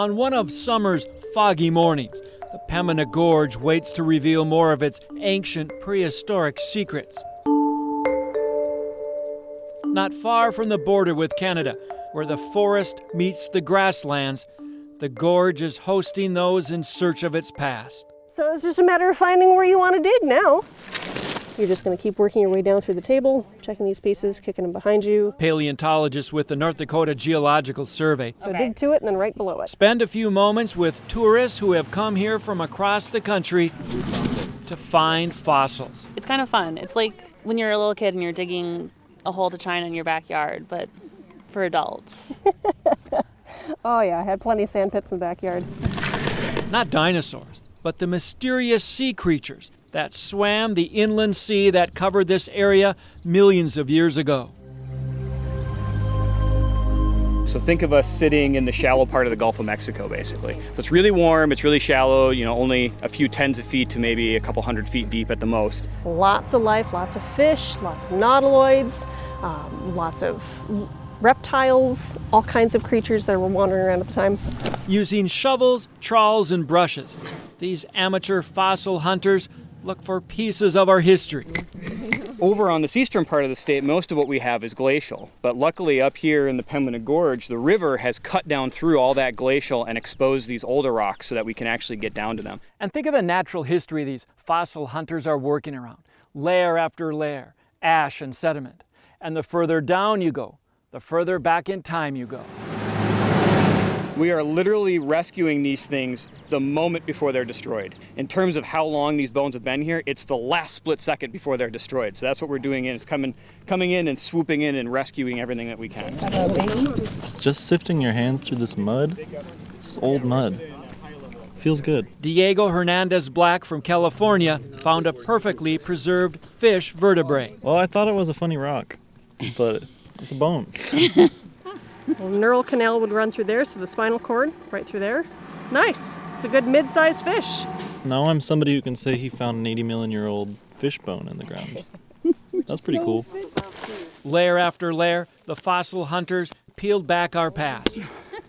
On one of summer's foggy mornings, the Pembina Gorge waits to reveal more of its ancient prehistoric secrets. Not far from the border with Canada, where the forest meets the grasslands, the gorge is hosting those in search of its past. So it's just a matter of finding where you want to dig now. You're just going to keep working your way down through the table, checking these pieces, kicking them behind you. Paleontologists with the North Dakota Geological Survey. So dig to it and then right below it. Spend a few moments with tourists who have come here from across the country to find fossils. It's kind of fun. It's like when you're a little kid and you're digging a hole to china in your backyard, but for adults. Oh yeah, I had plenty of sand pits in the backyard. Not dinosaurs, but the mysterious sea creatures that swam the inland sea that covered this area millions of years ago. So think of us sitting in the shallow part of the Gulf of Mexico, basically. So it's really warm, it's really shallow, only a few tens of feet to maybe a couple 100 feet deep at the most. Lots of life, lots of fish, lots of nautiloids, lots of reptiles, all kinds of creatures that were wandering around at the time. Using shovels, trawls, and brushes, these amateur fossil hunters look for pieces of our history. Over on this eastern part of the state, most of what we have is glacial. But luckily up here in the Pembina Gorge, the river has cut down through all that glacial and exposed these older rocks so that we can actually get down to them. And think of the natural history these fossil hunters are working around. Layer after layer, ash and sediment. And the further down you go, the further back in time you go. We are literally rescuing these things the moment before they're destroyed. In terms of how long these bones have been here, it's the last split second before they're destroyed. So that's what we're doing, is coming in and swooping in and rescuing everything that we can. It's just sifting your hands through this mud. It's old mud. Feels good. Diego Hernandez Black from California found a perfectly preserved fish vertebrae. Well, I thought it was a funny rock, but it's a bone. Well, the neural canal would run through there, so the spinal cord right through there. Nice. It's a good mid-sized fish. Now I'm somebody who can say he found an 80-million-year-old fish bone in the ground. That's pretty cool. Layer after layer, the fossil hunters peeled back our past,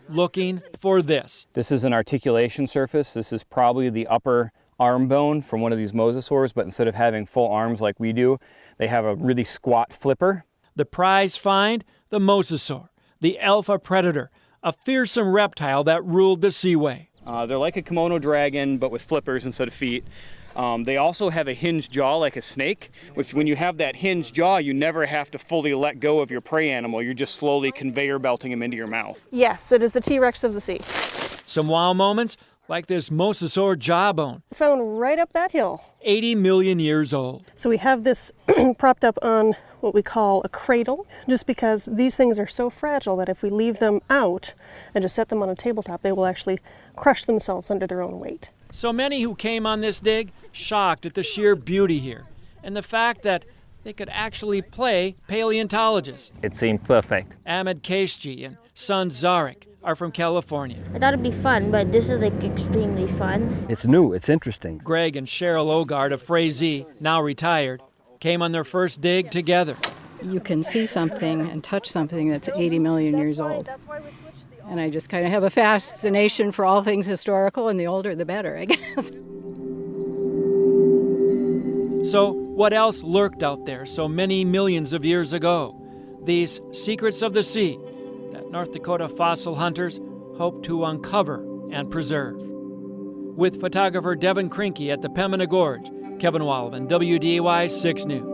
looking for this. This is an articulation surface. This is probably the upper arm bone from one of these mosasaurs, but instead of having full arms like we do, they have a really squat flipper. The prize find, the mosasaur, the alpha predator, a fearsome reptile that ruled the seaway. They're like a kimono dragon, but with flippers instead of feet. They also have a hinged jaw like a snake, which when you have that hinged jaw, you never have to fully let go of your prey animal. You're just slowly conveyor belting him into your mouth. Yes, it is the T-Rex of the sea. Some wow moments, like this mosasaur jawbone. Found right up that hill. 80 million years old. So we have this propped up on what we call a cradle, just because these things are so fragile that if we leave them out and just set them on a tabletop, they will actually crush themselves under their own weight. So many who came on this dig shocked at the sheer beauty here and the fact that they could actually play paleontologists. It seemed perfect. Ahmed Keshji and son Zarek are from California. I thought it'd be fun, but this is extremely fun. It's new, it's interesting. Greg and Cheryl Ogard of Frazee, now retired, came on their first dig together. You can see something and touch something that's 80 million years old. And I just kind of have a fascination for all things historical, and the older the better, I guess. So what else lurked out there so many millions of years ago? These secrets of the sea that North Dakota fossil hunters hope to uncover and preserve. With photographer Devin Krinke at the Pembina Gorge, Kevin Wallman, WDAY 6 News.